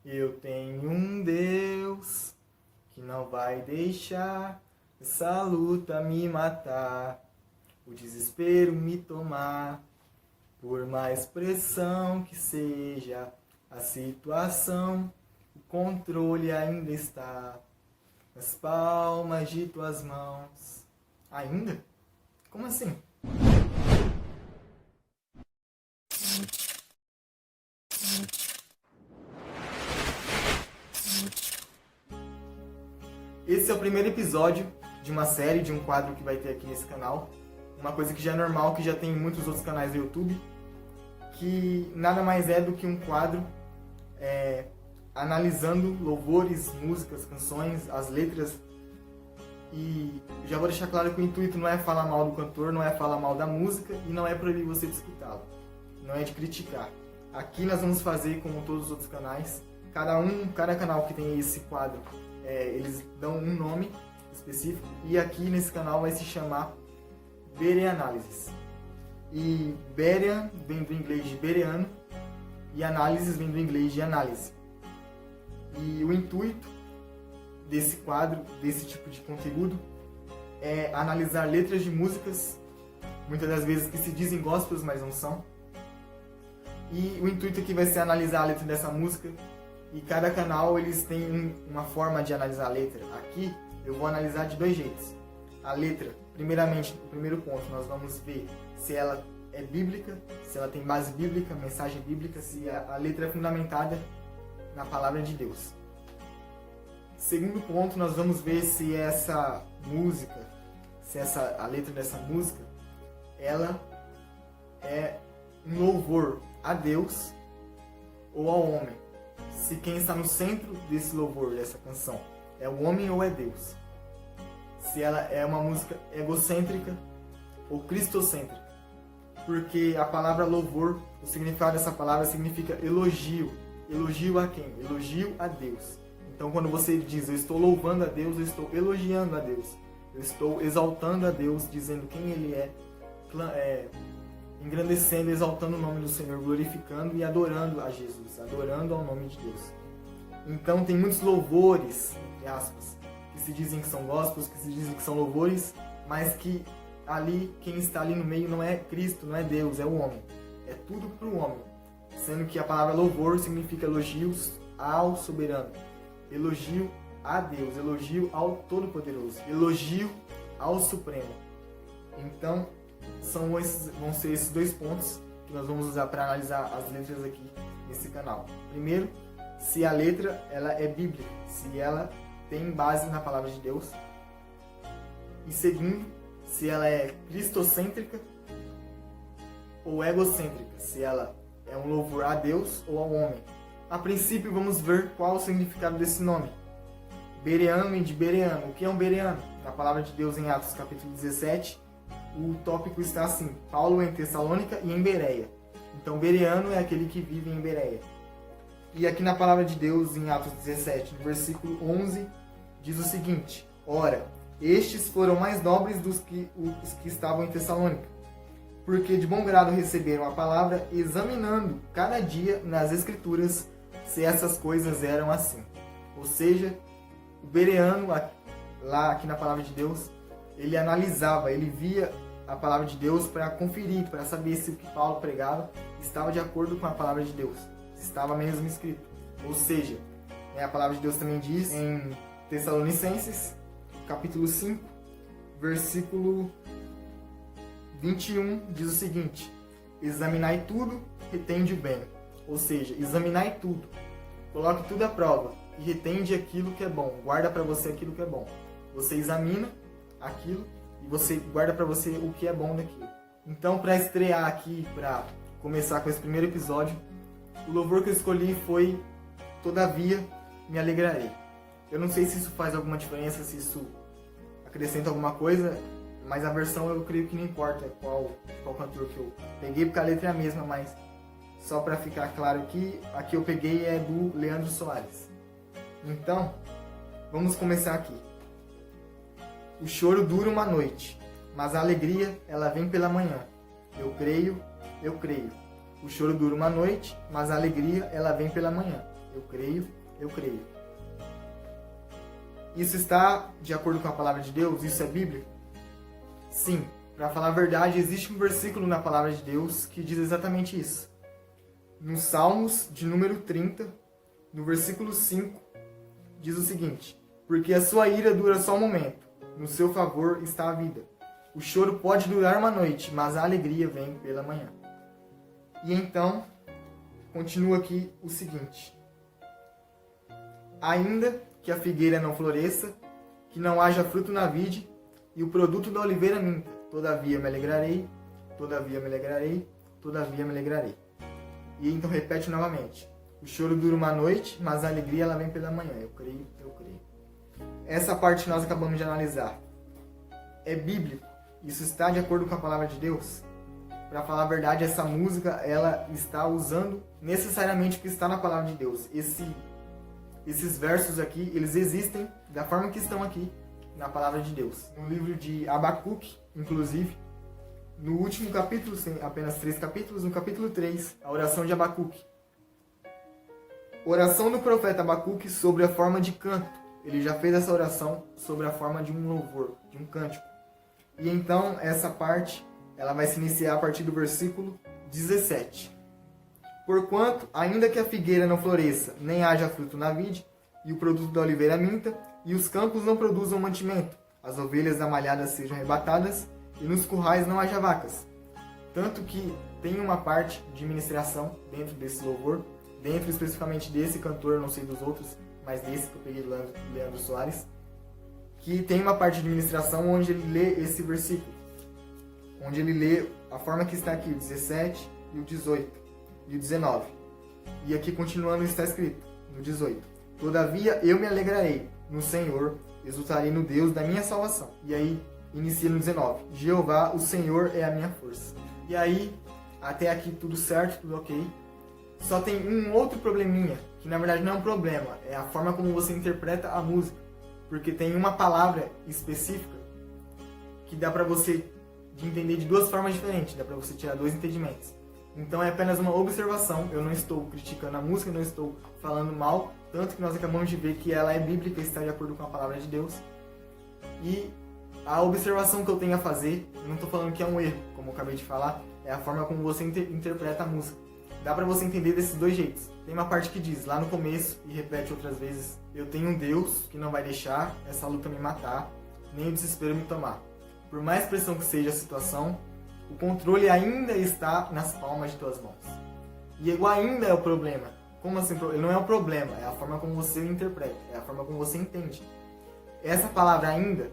Eu tenho um Deus que não vai deixar essa luta me matar, o desespero me tomar. Por mais pressão que seja a situação, o controle ainda está nas palmas de tuas mãos. Ainda? Como assim? Esse é o primeiro episódio de uma série, de um quadro que vai ter aqui nesse canal. Uma coisa que já é normal, que já tem em muitos outros canais do YouTube, que nada mais é do que um quadro analisando louvores, músicas, canções, as letras. E já vou deixar claro que o intuito não é falar mal do cantor, não é falar mal da música e não é proibir você de escutá-la. Não é de criticar. Aqui nós vamos fazer como todos os outros canais. Cada canal que tem esse quadro, eles dão um nome específico. E aqui nesse canal vai se chamar Bereanálises. E Berean vem do inglês de bereano e análises vem do inglês de análise. E o intuito desse quadro, desse tipo de conteúdo, é analisar letras de músicas, muitas das vezes que se dizem gospels, mas não são. E o intuito aqui vai ser analisar a letra dessa música, e cada canal eles têm uma forma de analisar a letra. Aqui eu vou analisar de dois jeitos. A letra, primeiramente, no primeiro ponto, nós vamos ver se ela é bíblica, se ela tem base bíblica, mensagem bíblica, se a letra é fundamentada na palavra de Deus. Segundo ponto, nós vamos ver se essa música, a letra dessa música, ela é um louvor a Deus ou ao homem. Se quem está no centro desse louvor, dessa canção, é o homem ou é Deus. Se ela é uma música egocêntrica ou cristocêntrica. Porque a palavra louvor, o significado dessa palavra significa elogio. Elogio a quem? Elogio a Deus. Então quando você diz, eu estou louvando a Deus, eu estou elogiando a Deus. Eu estou exaltando a Deus, dizendo quem Ele é, engrandecendo, exaltando o nome do Senhor, glorificando e adorando a Jesus, adorando ao nome de Deus. Então tem muitos louvores, entre aspas, que se dizem que são gospels, que se dizem que são louvores, mas que ali, quem está ali no meio não é Cristo, não é Deus, é o homem. É tudo para o homem. Sendo que a palavra louvor significa elogios ao soberano. Elogio a Deus, elogio ao Todo-Poderoso, elogio ao Supremo. Então, vão ser esses dois pontos que nós vamos usar para analisar as letras aqui nesse canal. Primeiro, se a letra ela é bíblica, se ela tem base na palavra de Deus. E segundo, se ela é cristocêntrica ou egocêntrica, se ela é um louvor a Deus ou ao homem. A princípio, vamos ver qual o significado desse nome. Bereano e de bereano. O que é um bereano? Na palavra de Deus, em Atos capítulo 17, o tópico está assim: Paulo em Tessalônica e em Bereia. Então, bereano é aquele que vive em Bereia. E aqui na palavra de Deus, em Atos 17, no versículo 11, diz o seguinte: Ora, estes foram mais nobres dos que os que estavam em Tessalônica, porque de bom grado receberam a palavra, examinando cada dia nas Escrituras se essas coisas eram assim. Ou seja, o bereano, lá aqui na palavra de Deus, ele analisava, ele via a palavra de Deus para conferir, para saber se o que Paulo pregava estava de acordo com a palavra de Deus, se estava mesmo escrito. Ou seja, a palavra de Deus também diz em Tessalonicenses, capítulo 5, versículo 21, diz o seguinte: examinai tudo, retende o bem. Ou seja, examinai tudo, coloque tudo à prova e retende aquilo que é bom, guarda para você aquilo que é bom. Você examina aquilo e você guarda para você o que é bom daquilo. Então, para estrear aqui, para começar com esse primeiro episódio, o louvor que eu escolhi foi Todavia Me Alegrarei. Eu não sei se isso faz alguma diferença, se isso acrescenta alguma coisa, mas a versão eu creio que não importa qual cantor que eu peguei, porque a letra é a mesma, mas só para ficar claro que aqui eu peguei é do Leandro Soares. Então, vamos começar aqui. O choro dura uma noite, mas a alegria ela vem pela manhã. Eu creio. O choro dura uma noite, mas a alegria ela vem pela manhã. Eu creio, eu creio. Isso está de acordo com a palavra de Deus? Isso é bíblico? Sim. Para falar a verdade, existe um versículo na palavra de Deus que diz exatamente isso. No Salmos, de número 30, no versículo 5, diz o seguinte: porque a sua ira dura só um momento, no seu favor está a vida. O choro pode durar uma noite, mas a alegria vem pela manhã. E então, continua aqui o seguinte: ainda que a figueira não floresça, que não haja fruto na vide, e o produto da oliveira minta, todavia me alegrarei, todavia me alegrarei, todavia me alegrarei. E então repete novamente: o choro dura uma noite, mas a alegria ela vem pela manhã. Eu creio, eu creio. Essa parte que nós acabamos de analisar é bíblico? Isso está de acordo com a palavra de Deus? Para falar a verdade, essa música ela está usando necessariamente o que está na palavra de Deus. Esses versos aqui, eles existem da forma que estão aqui na palavra de Deus. No livro de Abacuque, inclusive, no último capítulo, apenas 3 capítulos, no capítulo 3, a oração de Abacuque. Oração do profeta Abacuque sobre a forma de canto. Ele já fez essa oração sobre a forma de um louvor, de um cântico. E então, essa parte, ela vai se iniciar a partir do versículo 17. Porquanto, ainda que a figueira não floresça, nem haja fruto na vide, e o produto da oliveira minta, e os campos não produzam mantimento, as ovelhas amalhadas sejam arrebatadas, e nos currais não haja vacas. Tanto que tem uma parte de ministração dentro desse louvor, dentro especificamente desse cantor, não sei dos outros, mas desse que eu peguei do Leandro Soares, que tem uma parte de ministração onde ele lê esse versículo, onde ele lê a forma que está aqui, o 17 e o 18. E o 19. E aqui continuando está escrito, no 18. Todavia eu me alegrarei no Senhor, exultarei no Deus da minha salvação. E aí inicia no 19. Jeová, o Senhor é a minha força. E aí, até aqui tudo certo, tudo ok. Só tem um outro probleminha, que na verdade não é um problema, é a forma como você interpreta a música. Porque tem uma palavra específica que dá pra você entender de duas formas diferentes, dá pra você tirar dois entendimentos. Então é apenas uma observação, eu não estou criticando a música, não estou falando mal, tanto que nós acabamos de ver que ela é bíblica e está de acordo com a palavra de Deus. E a observação que eu tenho a fazer, eu não estou falando que é um erro, como eu acabei de falar, é a forma como você interpreta a música. Dá pra você entender desses dois jeitos. Tem uma parte que diz, lá no começo, e repete outras vezes: eu tenho um Deus que não vai deixar essa luta me matar, nem o desespero me tomar. Por mais pressão que seja a situação, o controle ainda está nas palmas de tuas mãos. E o ainda é o problema. Como assim? Ele não é o problema, é a forma como você o interpreta, é a forma como você entende. Essa palavra ainda,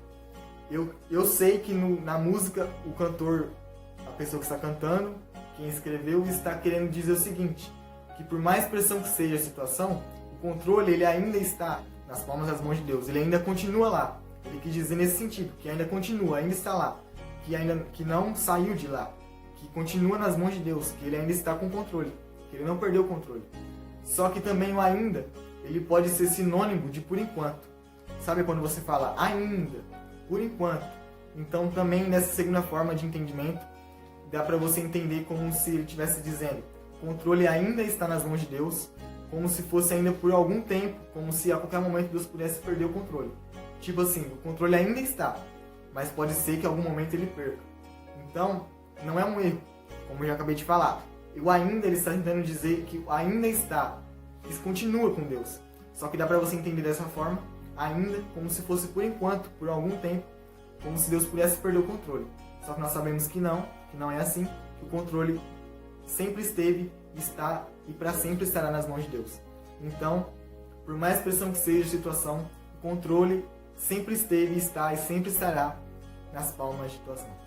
eu sei que na música, o cantor, a pessoa que está cantando, quem escreveu, está querendo dizer o seguinte: que por mais pressão que seja a situação, o controle ele ainda está nas palmas das mãos de Deus, ele ainda continua lá. Ele quis dizer nesse sentido, que ainda continua, ainda está lá. Que não saiu de lá, que continua nas mãos de Deus, que ele ainda está com controle, que ele não perdeu o controle. Só que também o ainda, ele pode ser sinônimo de por enquanto. Sabe quando você fala ainda, por enquanto? Então também nessa segunda forma de entendimento, dá para você entender como se ele estivesse dizendo: o controle ainda está nas mãos de Deus, como se fosse ainda por algum tempo, como se a qualquer momento Deus pudesse perder o controle. Tipo assim, o controle ainda está, mas pode ser que em algum momento ele perca. Então, não é um erro, como eu já acabei de falar. O ainda, ele está tentando dizer que ainda está, isso continua com Deus. Só que dá para você entender dessa forma, ainda como se fosse por enquanto, por algum tempo, como se Deus pudesse perder o controle. Só que nós sabemos que não é assim, que o controle sempre esteve, está e para sempre estará nas mãos de Deus. Então, por mais pressão que seja a situação, o controle sempre esteve, está e sempre estará nas palmas de tuas mãos.